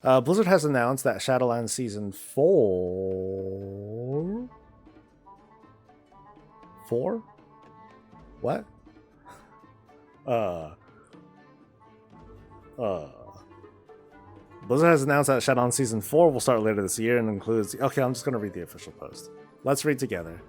Blizzard has announced that Shadowlands Season 4... 4? What? Uh... Uh... Blizzard has announced that Shadowlands Season 4 will start later this year and includes... Okay, I'm just going to read the official post. Let's read together.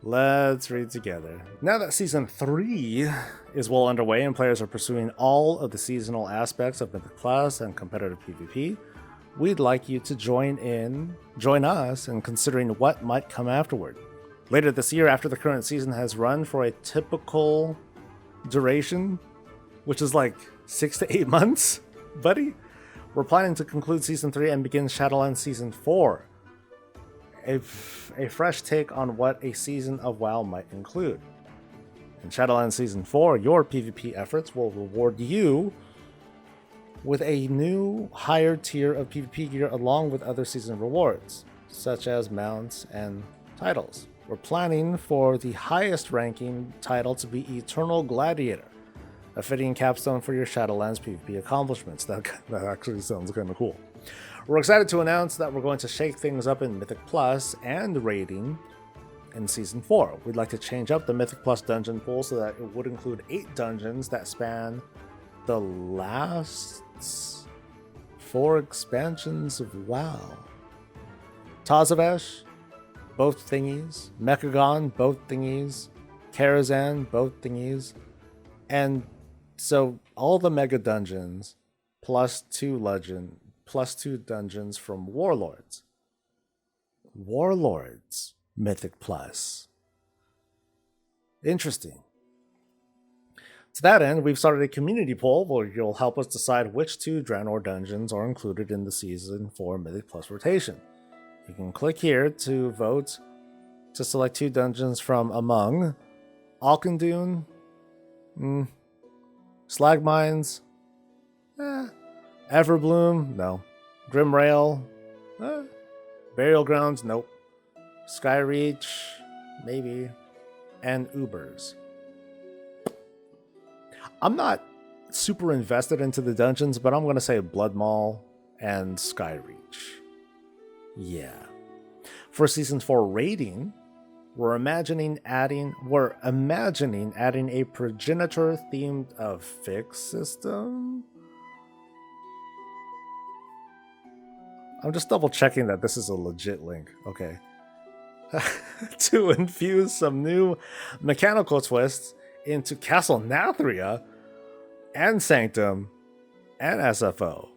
Let's read together. Now that Season 3 is well underway and players are pursuing all of the seasonal aspects of Mythic Plus and competitive PvP, we'd like you to join us in considering what might come afterward. Later this year, after the current season has run for a typical duration, which is like 6 to 8 months, buddy, we're planning to conclude Season 3 and begin Shadowlands Season 4. A fresh take on what a season of WoW might include. In Shadowlands Season 4, your PvP efforts will reward you with a new higher tier of PvP gear along with other season rewards, such as mounts and titles. We're planning for the highest ranking title to be Eternal Gladiator, a fitting capstone for your Shadowlands PvP accomplishments. That actually sounds kind of cool. We're excited to announce that we're going to shake things up in Mythic Plus and raiding in Season 4. We'd like to change up the Mythic Plus dungeon pool so that it would include 8 dungeons that span the last 4 expansions of WoW. Tazavesh, both thingies. Mechagon, both thingies. Karazhan, both thingies. And so all the mega dungeons plus 2 dungeons from Warlords. Warlords Mythic Plus. Interesting. To that end, we've started a community poll where you'll help us decide which 2 Draenor dungeons are included in the Season 4 Mythic Plus rotation. You can click here to vote to select 2 dungeons from among Alkandune, Slag Mines, Everbloom, no. Grimrail, Burial Grounds, nope. Skyreach, maybe. And Ubers. I'm not super invested into the dungeons, but I'm going to say Blood Maul and Skyreach. Yeah. For Season 4 raiding, we're imagining adding a progenitor-themed affix system. I'm just double checking that this is a legit link. Okay. To infuse some new mechanical twists into Castle Nathria and Sanctum and SFO.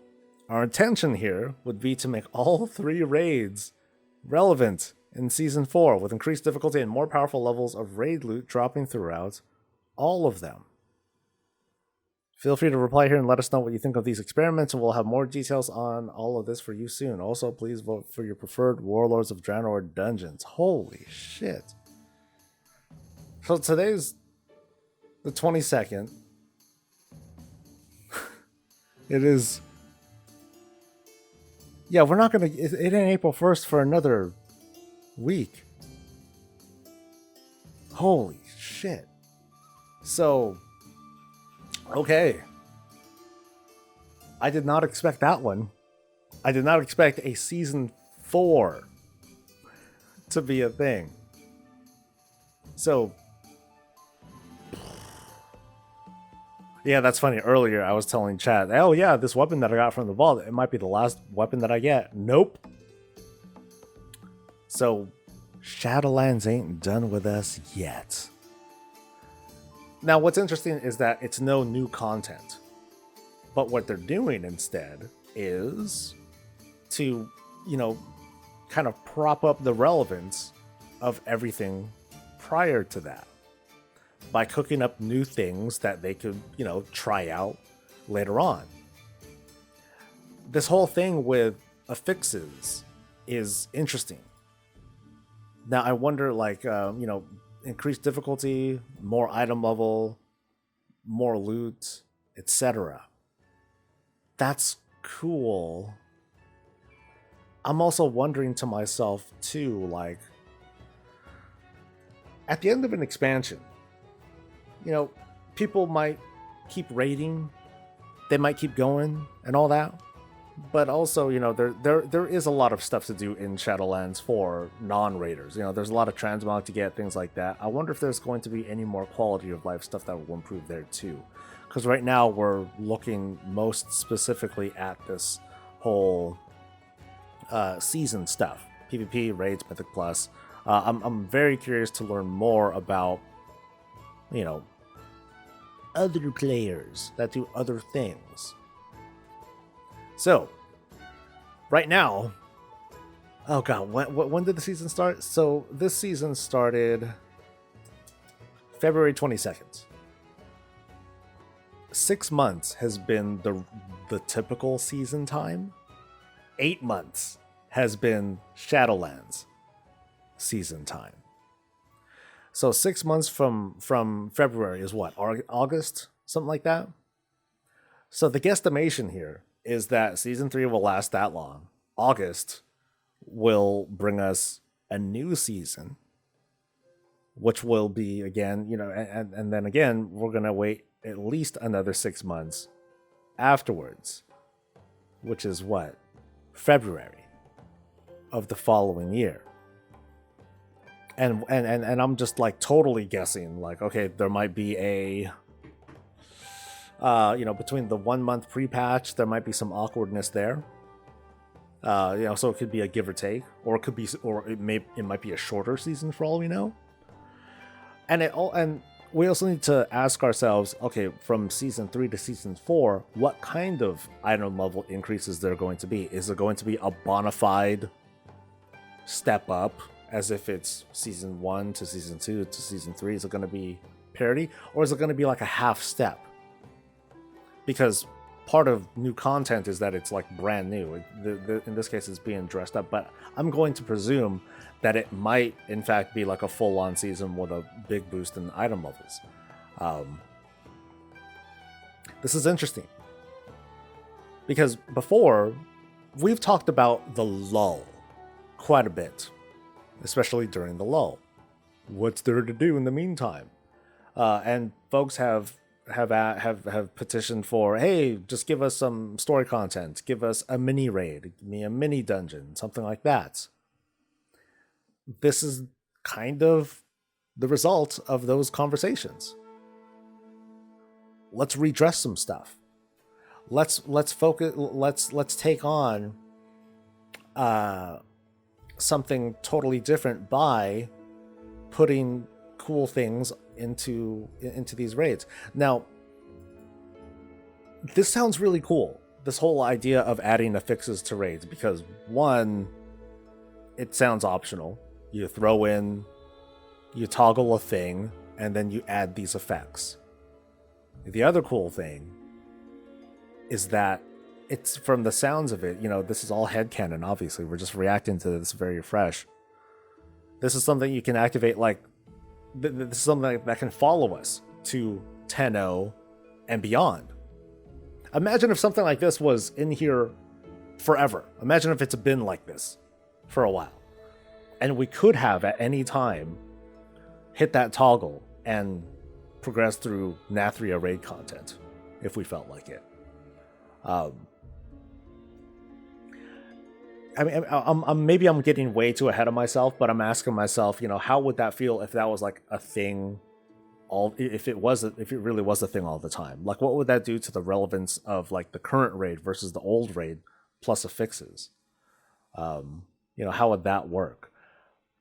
Our intention here would be to make all 3 raids relevant in Season 4 with increased difficulty and more powerful levels of raid loot dropping throughout all of them. Feel free to reply here and let us know what you think of these experiments, and we'll have more details on all of this for you soon. Also, please vote for your preferred Warlords of Draenor dungeons. Holy shit. So today's the 22nd. It is... Yeah, we're not going to... It ain't April 1st for another week. Holy shit. So... Okay. I did not expect that one. I did not expect a Season 4 to be a thing. So... Yeah, that's funny. Earlier, I was telling chat, oh yeah, this weapon that I got from the vault, it might be the last weapon that I get. Nope. So, Shadowlands ain't done with us yet. Now, what's interesting is that it's no new content. But what they're doing instead is to, kind of prop up the relevance of everything prior to that by cooking up new things that they could, try out later on. This whole thing with affixes is interesting. Now, I wonder, increased difficulty, more item level, more loot, etc. That's cool. I'm also wondering to myself, too, at the end of an expansion, people might keep raiding, they might keep going and all that. but also, you know, there is a lot of stuff to do in Shadowlands for non-raiders. You know, there's a lot of transmog to get, things like that. I wonder if there's going to be any more quality of life stuff that will improve there too. Because right now we're looking most specifically at this whole season stuff. PvP, raids, Mythic Plus. I'm very curious to learn more about, you know, other players that do other things. So, right now, oh god, when did the season start? So, this season started February 22nd. 6 months has been the typical season time. 8 months has been Shadowlands season time. So 6 months from February is what? August? Something like that? So the guesstimation here is that Season 3 will last that long. August will bring us a new season, which will be, again, you know, and then again, we're going to wait at least another 6 months afterwards, which is what? February of the following year. And I'm just like totally guessing, like, okay, there might be a you know, between the 1 month pre-patch, there might be some awkwardness there. You know, so it could be a give or take, or it could be, or it might be a shorter season for all we know. And we also need to ask ourselves, okay, from season 3 to season 4, what kind of item level increases there going to be? Is there going to be a bona fide step up, as if it's season 1 to season 2 to season 3? Is it going to be parity, or is it going to be like a half step? Because part of new content is that it's like brand new. In this case, it's being dressed up, but I'm going to presume that it might, in fact, be like a full-on season with a big boost in item levels. This is interesting, because before, we've talked about the lull quite a bit, especially during the lull. What's there to do in the meantime? And folks have petitioned for, hey, just give us some story content, give us a mini raid, give me a mini dungeon, something like that. This is kind of the result of those conversations. Let's redress some stuff. Let's focus. Let's take on something totally different by putting cool things into these raids. Now, this sounds really cool, this whole idea of adding affixes to raids, because one, it sounds optional. You throw in, you toggle a thing, and then you add these effects. The other cool thing is that it's, from the sounds of it, you know, this is all headcanon, obviously, we're just reacting to this very fresh. This is something you can activate, like, this is something that can follow us to 10.0 and beyond. Imagine if something like this was in here forever. Imagine if it's been like this for a while. And we could have, at any time, hit that toggle and progress through Nathria raid content, if we felt like it. I mean, maybe I'm getting way too ahead of myself, but I'm asking myself, you know, how would that feel if that was like a thing, if it really was a thing all the time? Like, what would that do to the relevance of like the current raid versus the old raid plus affixes? You know, how would that work?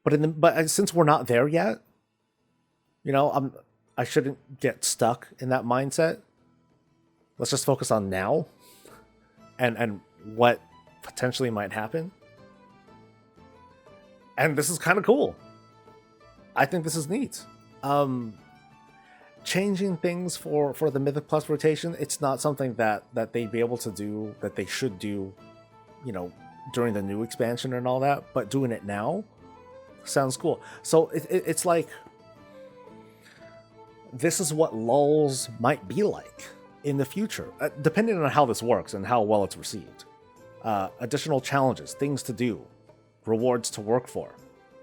But since we're not there yet, you know, I shouldn't get stuck in that mindset. Let's just focus on now, and what potentially might happen. And this is kind of cool. I think this is neat. Changing things for the Mythic Plus rotation, it's not something that they'd be able to do, that they should do, you know, during the new expansion and all that, but doing it now sounds cool. So it's like, this is what lulls might be like in the future, depending on how this works and how well it's received. Additional challenges, things to do, rewards to work for,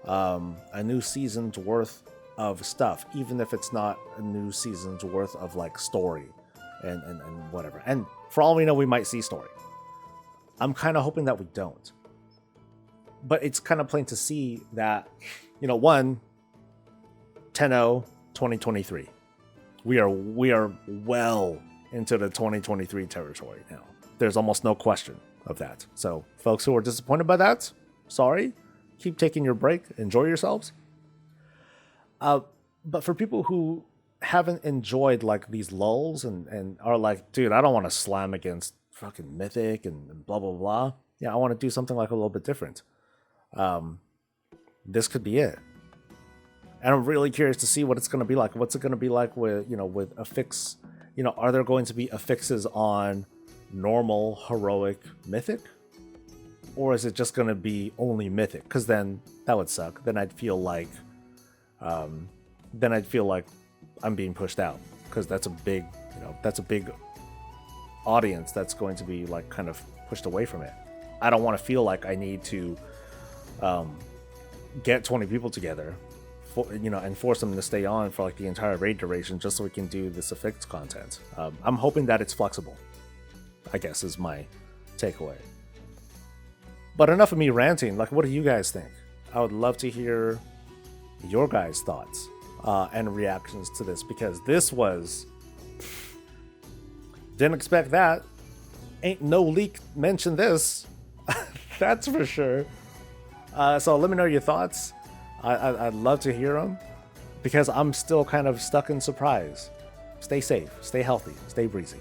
a new season's worth of stuff, even if it's not a new season's worth of like story and whatever. And for all we know, we might see story. I'm kind of hoping that we don't. But it's kind of plain to see that, you know, 10/0/2023. We are well into the 2023 territory now. There's almost no question of that. So folks who are disappointed by that, sorry. Keep taking your break. Enjoy yourselves. But for people who haven't enjoyed like these lulls and are like, dude, I don't want to slam against fucking Mythic and blah, blah, blah. Yeah, I want to do something like a little bit different. This could be it. And I'm really curious to see what it's going to be like. What's it going to be like with, you know, with affix, you know, are there going to be affixes on normal, heroic, Mythic? Or is it just going to be only Mythic? Because then that would suck. Then I'd feel like I'm being pushed out, because that's a big, you know, that's a big audience that's going to be like kind of pushed away from it. I don't want to feel like I need to get 20 people together, you know, and force them to stay on for like the entire raid duration just so we can do this affix content. I'm hoping that it's flexible, I guess, is my takeaway. But enough of me ranting. Like, what do you guys think? I would love to hear your guys' thoughts and reactions to this, because this was... Didn't expect that. Ain't no leak mentioned this. That's for sure. So let me know your thoughts. I'd love to hear them, because I'm still kind of stuck in surprise. Stay safe, stay healthy, stay breezy.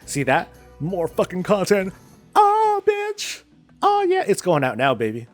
See that? More fucking content. Oh, bitch. Oh, yeah. It's going out now, baby.